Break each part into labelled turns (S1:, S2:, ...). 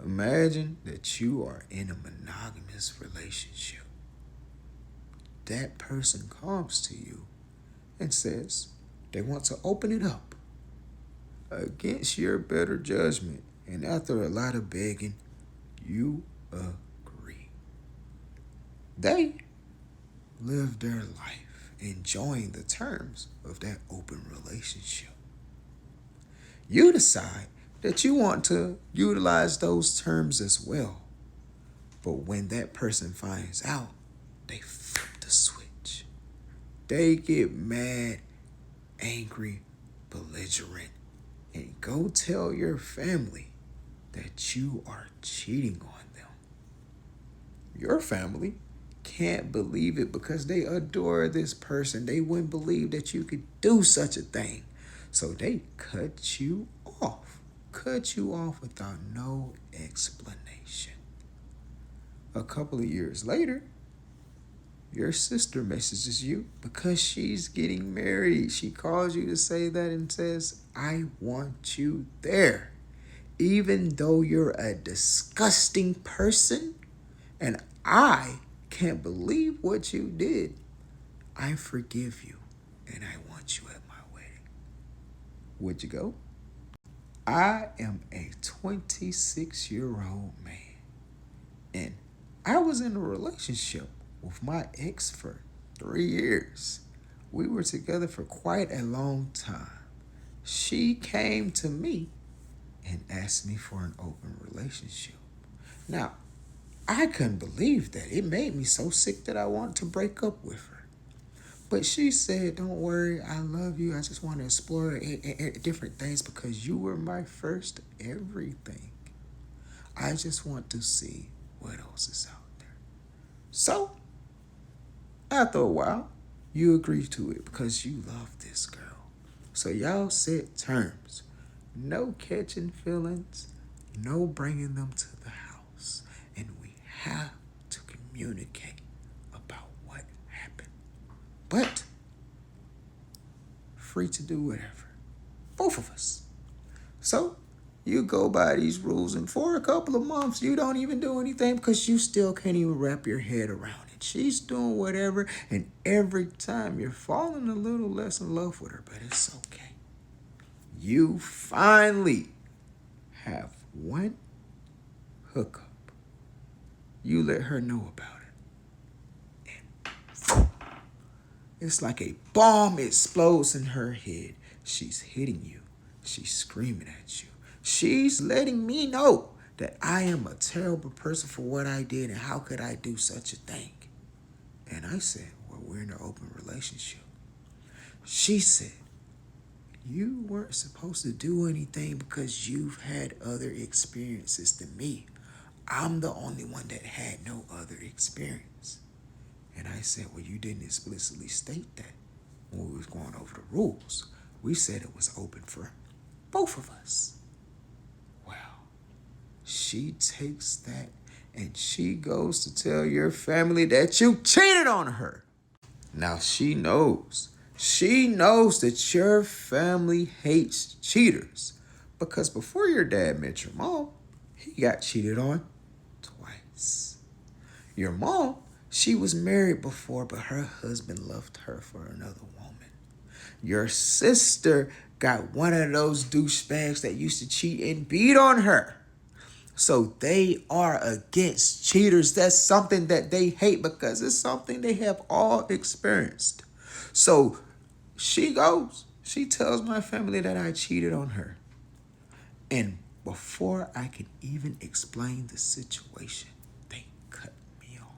S1: Imagine that you are in a monogamous relationship. That person comes to you and says they want to open it up against your better judgment. And after a lot of begging, you agree. They live their life enjoying the terms of that open relationship. You decide that you want to utilize those terms as well. But when that person finds out, they flip the switch. They get mad, angry, belligerent, and go tell your family that you are cheating on them. Your family can't believe it because they adore this person. They wouldn't believe that you could do such a thing. So they cut you off. Cut you off without no explanation. A couple of years later, your sister messages you because she's getting married. She calls you to say that and says, I want you there. Even though you're a disgusting person and I can't believe what you did, I forgive you and I want you at my wedding. Would you go? I am a 26-year-old man and I was in a relationship with my ex for 3 years. We were together for quite a long time. She came to me and asked me for an open relationship. Now, I couldn't believe that. It made me so sick that I wanted to break up with her. But she said, don't worry, I love you. I just want to explore different things because you were my first everything. I just want to see what else is out there. So, after a while, you agree to it because you love this girl. So y'all set terms. No catching feelings, no bringing them to the house. And we have to communicate about what happened. But free to do whatever. Both of us. So you go by these rules, and for a couple of months, you don't even do anything because you still can't even wrap your head around it. She's doing whatever, and every time you're falling a little less in love with her, but it's okay. You finally have one hookup. You let her know about it. And it's like a bomb explodes in her head. She's hitting you. She's screaming at you. She's letting me know that I am a terrible person for what I did and how could I do such a thing? And I said, well, we're in an open relationship. She said, you weren't supposed to do anything because you've had other experiences than me. I'm the only one that had no other experience. And I said, well, you didn't explicitly state that when we was going over the rules. We said it was open for both of us. Well, she takes that and she goes to tell your family that you cheated on her. Now she knows. She knows that your family hates cheaters. Because before your dad met your mom, he got cheated on twice. Your mom, she was married before, but her husband left her for another woman. Your sister got one of those douchebags that used to cheat and beat on her. So they are against cheaters. That's something that they hate because it's something they have all experienced. So she goes, she tells my family that I cheated on her. And before I can even explain the situation, they cut me off.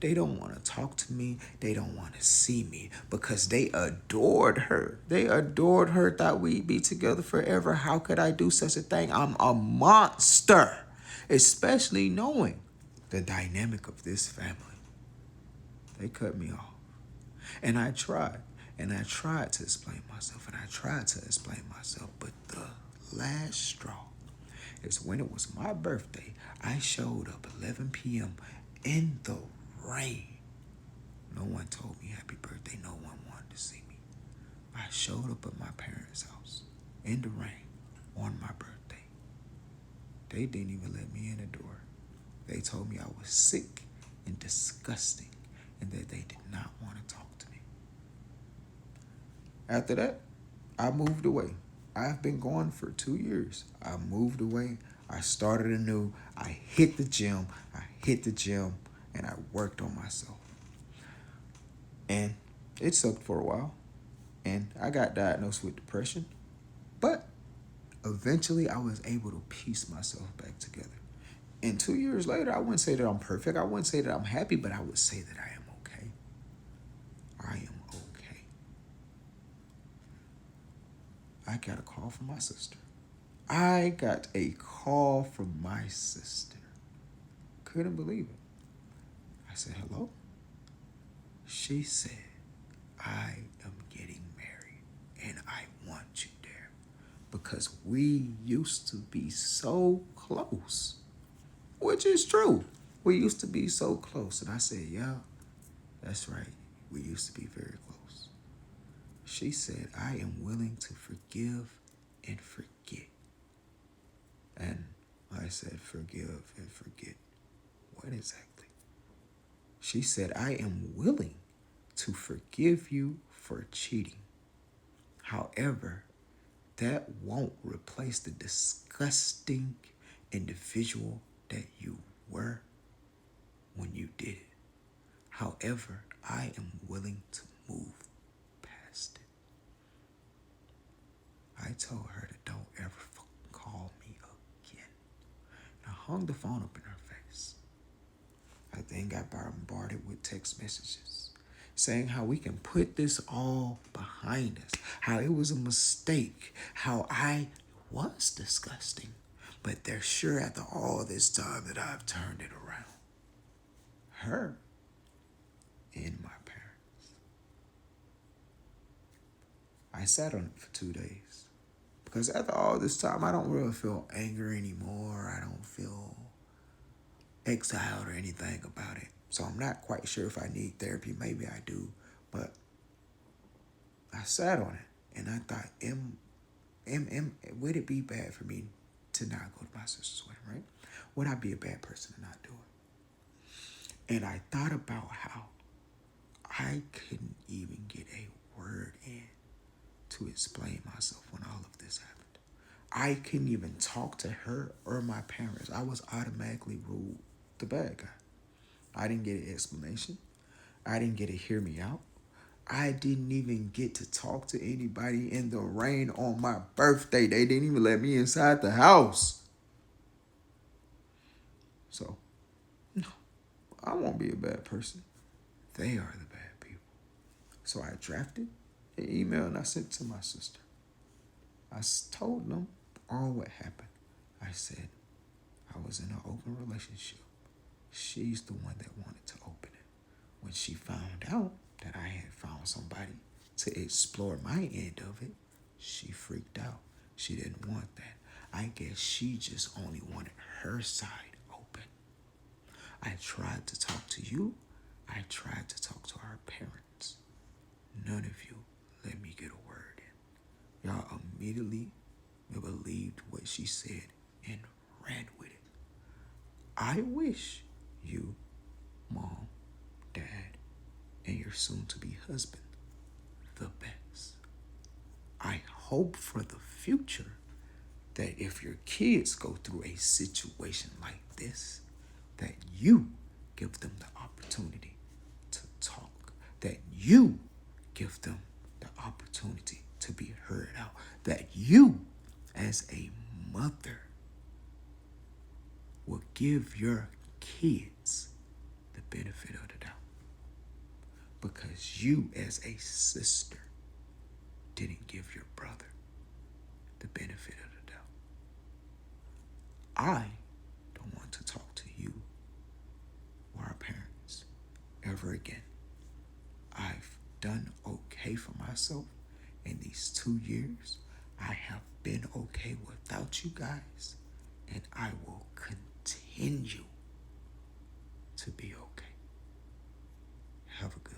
S1: They don't want to talk to me. They don't want to see me because they adored her. They adored her, thought we'd be together forever. How could I do such a thing? I'm a monster, especially knowing the dynamic of this family. They cut me off. And I tried. And I tried to explain myself. And I tried to explain myself. But the last straw is when it was my birthday. I showed up 11 p.m. in the rain. No one told me happy birthday. No one wanted to see me. I showed up at my parents' house in the rain on my birthday. They didn't even let me in the door. They told me I was sick and disgusting and that they did not want to talk to me. After that, I moved away. I've been gone for 2 years. I moved away. I started anew. I hit the gym. And I worked on myself. And it sucked for a while. And I got diagnosed with depression. But eventually I was able to piece myself back together. And 2 years later, I wouldn't say that I'm perfect. I wouldn't say that I'm happy, but I would say that I am okay. I am okay. I got a call from my sister. Couldn't believe it. I said, hello? She said, I am getting married and I want you there because we used to be so close, which is true. We used to be so close. And I said, yeah, that's right. We used to be very close. She said, I am willing to forgive and forget. And I said, forgive and forget. What exactly? She said, I am willing to forgive you for cheating. However, that won't replace the disgusting individual that you were when you did it. However, I am willing to move past it. I told her that don't ever fucking call me again. And I hung the phone up in her face. I then got bombarded with text messages saying how we can put this all behind us, how it was a mistake, how I was disgusting, but they're sure after all this time that I've turned it around. Her and my parents. I sat on it for 2 days because after all this time, I don't really feel anger anymore. I don't feel exiled or anything about it. So I'm not quite sure if I need therapy. Maybe I do. But I sat on it and I thought, would it be bad for me to not go to my sister's wedding, right? Would I be a bad person to not do it? And I thought about how I couldn't even get a word in to explain myself when all of this happened. I couldn't even talk to her or my parents. I was automatically ruled the bad guy. I didn't get an explanation. I didn't get to hear me out. I didn't even get to talk to anybody in the rain on my birthday. They didn't even let me inside the house. So, no, I won't be a bad person. They are the bad people. So I drafted an email and I sent it to my sister. I told them all what happened. I said I was in an open relationship. She's the one that wanted to open it. When she found out that I had found somebody to explore my end of it, she freaked out. She didn't want that. I guess she just only wanted her side open. I tried to talk to you. I tried to talk to our parents. None of you let me get a word in. Y'all immediately believed what she said and ran with it. I wish you, mom, dad, and your soon-to-be husband the best. I hope for the future that if your kids go through a situation like this, that you give them the opportunity to talk, that you give them the opportunity to be heard out, that you, as a mother, will give your kids the benefit of the doubt. Because you, as a sister, didn't give your brother the benefit of the doubt. I don't want to talk to you or our parents ever again. I've done okay for myself in these 2 years. I have been okay without you guys, and I will continue to be okay. Have a good